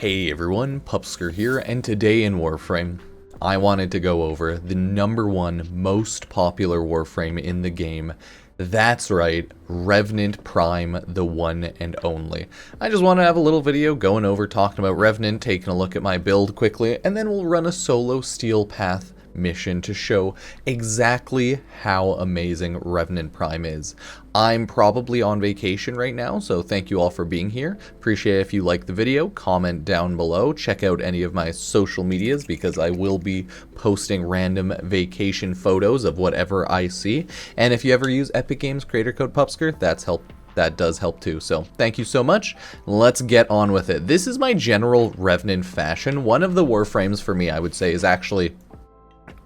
Hey everyone, Pupsker here, and today in Warframe, I wanted to go over the #1 most popular Warframe in the game. That's right, Revenant Prime, the one and only. I just want to have a little video going over talking about Revenant, taking a look at my build quickly, and then we'll run a solo Steel Path mission to show exactly how amazing Revenant Prime is. I'm probably on vacation right now, so thank you all for being here. Appreciate it if you like the video, comment down below, check out any of my social medias because I will be posting random vacation photos of whatever I see. And if you ever use Epic Games creator code Pupsker, that does help too. So thank you so much. Let's get on with it. This is my general Revenant fashion. One of the Warframes for me, I would say, is actually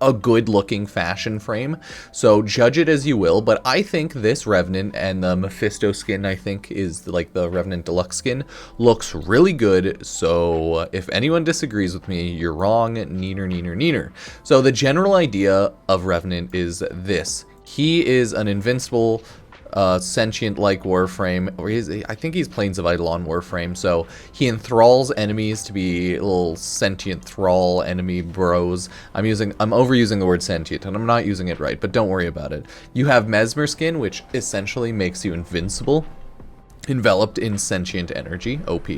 a good looking fashion frame, so judge it as you will, but I think this Revenant and the Mephisto skin, I think is like the Revenant Deluxe skin, looks really good. So if anyone disagrees with me, you're wrong. Neener, neener, neener. So the general idea of Revenant is this: he is an invincible sentient-like Warframe, or I think he's Plains of Eidolon Warframe, so he enthralls enemies to be little sentient thrall enemy bros. I'm overusing the word sentient, and I'm not using it right, but don't worry about it. You have Mesmer skin, which essentially makes you invincible, enveloped in sentient energy. OP.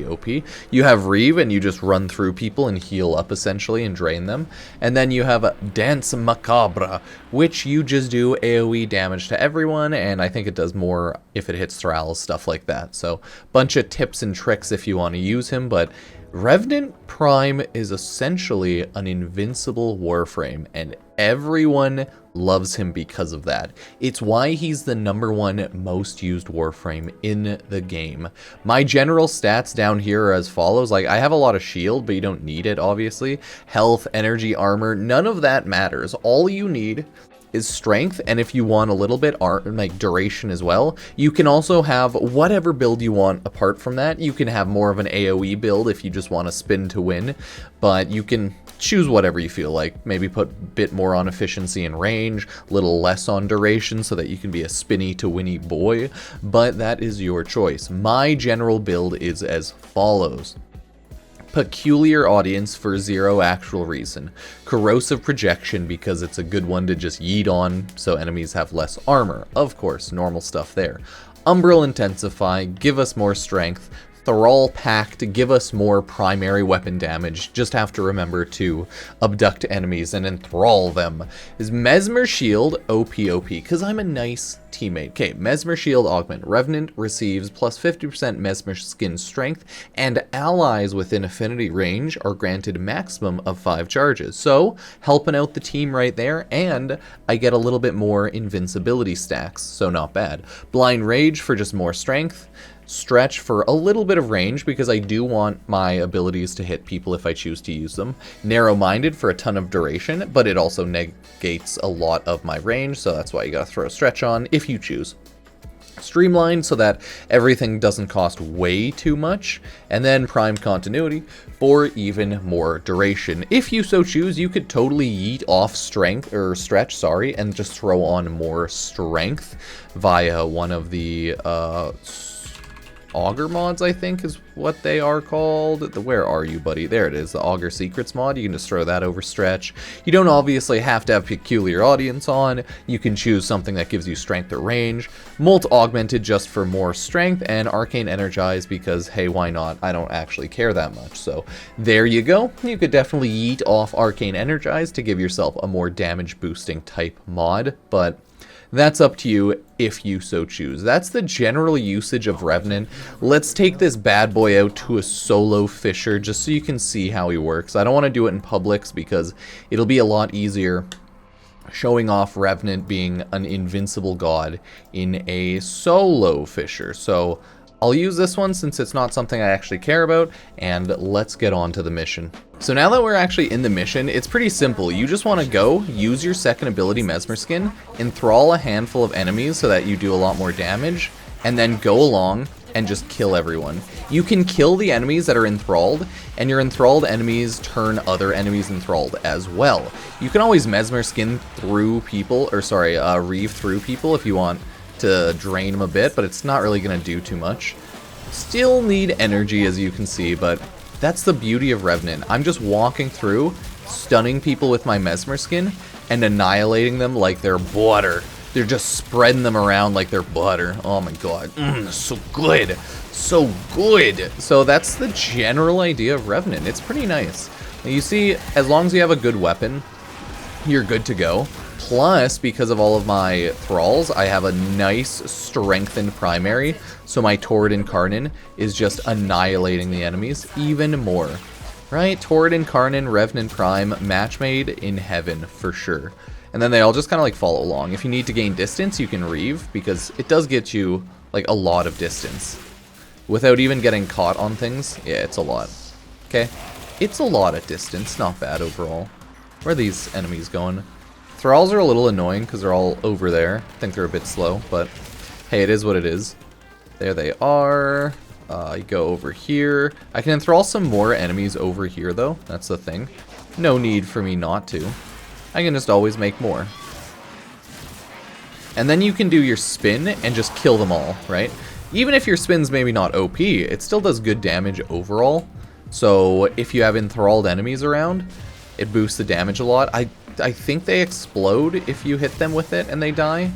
You have Reeve, and you just run through people and heal up essentially and drain them. And then you have Dance Macabre, which you just do AoE damage to everyone, and I think it does more if it hits Thralls, stuff like that. So bunch of tips and tricks if you want to use him, but Revenant Prime is essentially an invincible Warframe, and everyone loves him because of that. It's why he's the #1 most used Warframe in the game. My general stats down here are as follows. Like, I have a lot of shield, but you don't need it, obviously. Health, energy, armor, none of that matters. All you need is strength, and if you want a little bit like duration as well, you can also have whatever build you want apart from that. You can have more of an AoE build if you just want to spin to win, but you can choose whatever you feel like. Maybe put a bit more on efficiency and range, a little less on duration so that you can be a spinny to winny boy, but that is your choice. My general build is as follows: Peculiar Audience for zero actual reason. Corrosive Projection because it's a good one to just yeet on so enemies have less armor. Of course, normal stuff there. Umbral Intensify, give us more strength. Thrall Pact, give us more primary weapon damage. Just have to remember to abduct enemies and enthrall them. Is Mesmer Shield, OP, because I'm a nice teammate. Okay, Mesmer Shield Augment. Revenant receives plus 50% Mesmer Skin Strength, and allies within affinity range are granted maximum of 5 charges. So, helping out the team right there, and I get a little bit more invincibility stacks, so not bad. Blind Rage for just more strength. Stretch for a little bit of range because I do want my abilities to hit people if I choose to use them. Narrow-minded for a ton of duration, but it also negates a lot of my range, so that's why you gotta throw Stretch on if you choose. Streamlined so that everything doesn't cost way too much, and then Prime Continuity for even more duration. If you so choose, you could totally yeet off Stretch, and just throw on more strength via one of the Augur mods, I think is what they are called. Where are you, buddy? There it is, the Augur Secrets mod. You can just throw that over Stretch. You don't obviously have to have Peculiar Audience on. You can choose something that gives you strength or range. Molt Augmented just for more strength, and Arcane Energize because, hey, why not? I don't actually care that much. So there you go. You could definitely yeet off Arcane Energize to give yourself a more damage boosting type mod, but that's up to you if you so choose. That's the general usage of Revenant. Let's take this bad boy out to a solo fisher just so you can see how he works. I don't want to do it in Publix because it'll be a lot easier showing off Revenant being an invincible god in a solo fisher. So I'll use this one since it's not something I actually care about, and let's get on to the mission. So now that we're actually in the mission, it's pretty simple. You just want to go, use your second ability Mesmer Skin, enthrall a handful of enemies so that you do a lot more damage, and then go along and just kill everyone. You can kill the enemies that are enthralled, and your enthralled enemies turn other enemies enthralled as well. You can always Mesmer Skin through people, or sorry, Reeve through people if you want to drain them a bit, but it's not really going to do too much. Still need energy, as you can see, but That's the beauty of Revenant. I'm just walking through, stunning people with my Mesmer skin, and annihilating them like they're butter. They're just spreading them around like they're butter. Oh my god. So good. So good. So that's the general idea of Revenant. It's pretty nice. You see, as long as you have a good weapon, you're good to go. Plus, because of all of my thralls, I have a nice strengthened primary, so my Torrid Incarnon is just annihilating the enemies even more. Right? Torrid Incarnon, Revenant Prime, match made in heaven for sure. And then they all just kind of like follow along. If you need to gain distance, you can Reeve, because it does get you like a lot of distance. Without even getting caught on things, yeah, it's a lot. Okay? It's a lot of distance, not bad overall. Where are these enemies going? Thralls are a little annoying because they're all over there. I think they're a bit slow, but hey, it is what it is. There they are. You go over here. I can enthrall some more enemies over here, though. That's the thing. No need for me not to. I can just always make more. And then you can do your spin and just kill them all, right? Even if your spin's maybe not OP, it still does good damage overall. So if you have enthralled enemies around, it boosts the damage a lot. I think they explode if you hit them with it and they die.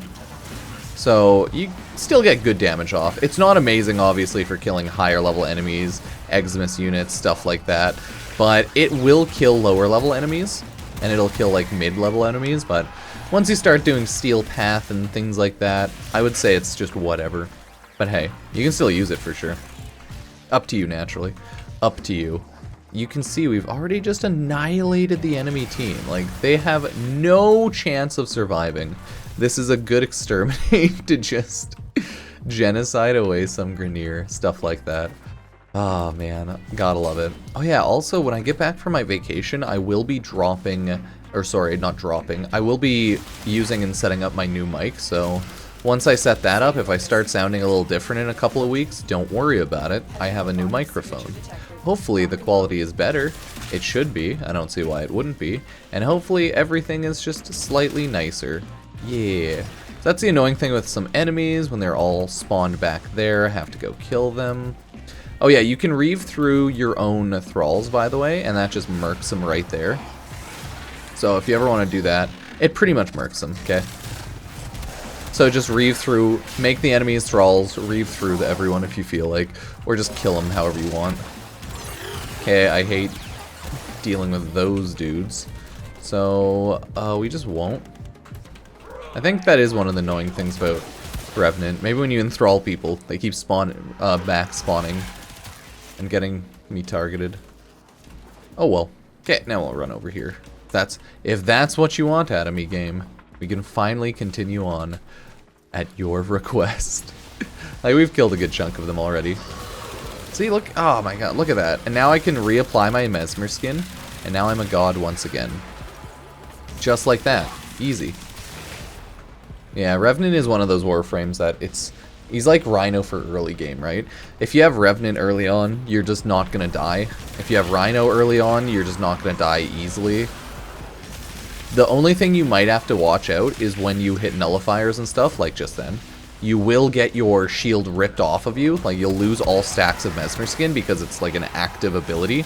So you still get good damage off. It's not amazing, obviously, for killing higher level enemies, Eximus units, stuff like that. But it will kill lower level enemies, and it'll kill like mid-level enemies. But once you start doing Steel Path and things like that, I would say it's just whatever. But hey, you can still use it for sure. Up to you, naturally. Up to you. You can see we've already just annihilated the enemy team. Like, they have no chance of surviving. This is a good exterminate to just genocide away some Grineer, stuff like that. Oh man, gotta love it. Oh yeah, also when I get back from my vacation, I will be dropping, or sorry, not dropping, I will be using and setting up my new mic, so once I set that up, if I start sounding a little different in a couple of weeks, don't worry about it. I have a new microphone. Hopefully the quality is better. It should be. I don't see why it wouldn't be. And hopefully everything is just slightly nicer. Yeah. So that's the annoying thing with some enemies. When they're all spawned back there, I have to go kill them. Oh yeah, you can Reeve through your own thralls, by the way, and that just murks them right there. So if you ever want to do that, it pretty much murks them, okay? So just Reeve through, make the enemies thralls, Reeve through everyone if you feel like, or just kill them however you want. Okay, I hate dealing with those dudes. So, we just won't. I think that is one of the annoying things about Revenant. Maybe when you enthrall people, they keep back spawning and getting me targeted. Oh well. Okay, now we'll run over here. If that's what you want out of me, game, we can finally continue on at your request. Like, we've killed a good chunk of them already. See, look, oh my god, look at that. And now I can reapply my Mesmer skin, and now I'm a god once again. Just like that. Easy. Yeah, Revenant is one of those Warframes that he's like Rhino for early game, right? If you have Revenant early on, you're just not gonna die. If you have Rhino early on, you're just not gonna die easily. The only thing you might have to watch out is when you hit nullifiers and stuff, like just then. You will get your shield ripped off of you. Like, you'll lose all stacks of Mesmer skin because it's like an active ability.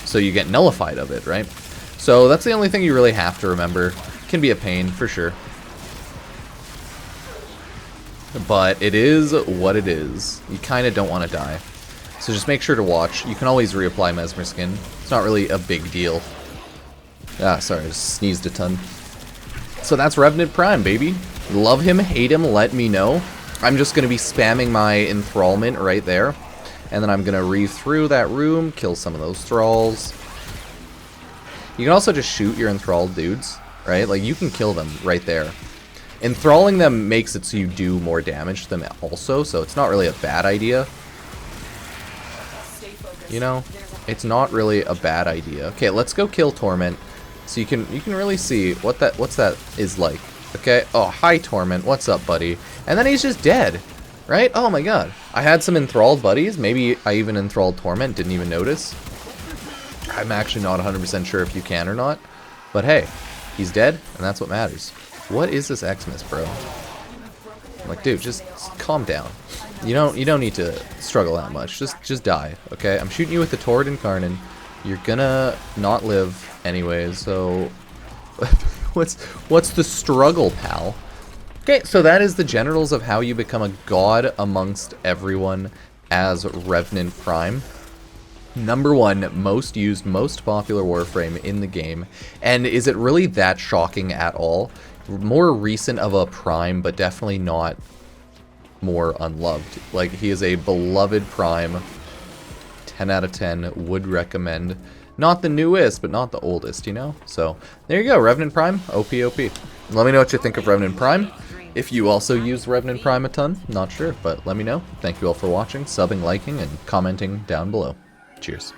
So you get nullified of it, right? So that's the only thing you really have to remember. Can be a pain, for sure. But it is what it is. You kind of don't want to die. So just make sure to watch. You can always reapply Mesmer skin. It's not really a big deal. Ah, sorry, I just sneezed a ton. So that's Revenant Prime, baby. Love him, hate him, let me know. I'm just going to be spamming my enthrallment right there. And then I'm going to Reeve through that room, kill some of those thralls. You can also just shoot your enthralled dudes, right? Like, you can kill them right there. Enthralling them makes it so you do more damage to them also, so it's not really a bad idea. You know, it's not really a bad idea. Okay, let's go kill Torment, so you can really see what's that is like. Okay, oh, hi Torment, what's up, buddy? And then he's just dead, right? Oh my god. I had some enthralled buddies, maybe I even enthralled Torment, didn't even notice. I'm actually not 100% sure if you can or not, but hey, he's dead, and that's what matters. What is this Eximus, bro? I'm like, dude, just calm down. You don't need to struggle that much. Just die, okay? I'm shooting you with the Torrid Incarnate. You're gonna not live anyways, so what's the struggle, pal? Okay, so that is the generals of how you become a god amongst everyone as Revenant Prime. Number 1, most used, most popular Warframe in the game. And is it really that shocking at all? More recent of a Prime, but definitely not more unloved. Like, he is a beloved Prime. 10 out of 10, would recommend. Not the newest, but not the oldest, you know? So, there you go, Revenant Prime, OP. Let me know what you think of Revenant Prime. If you also use Revenant Prime a ton, not sure, but let me know. Thank you all for watching, subbing, liking, and commenting down below. Cheers.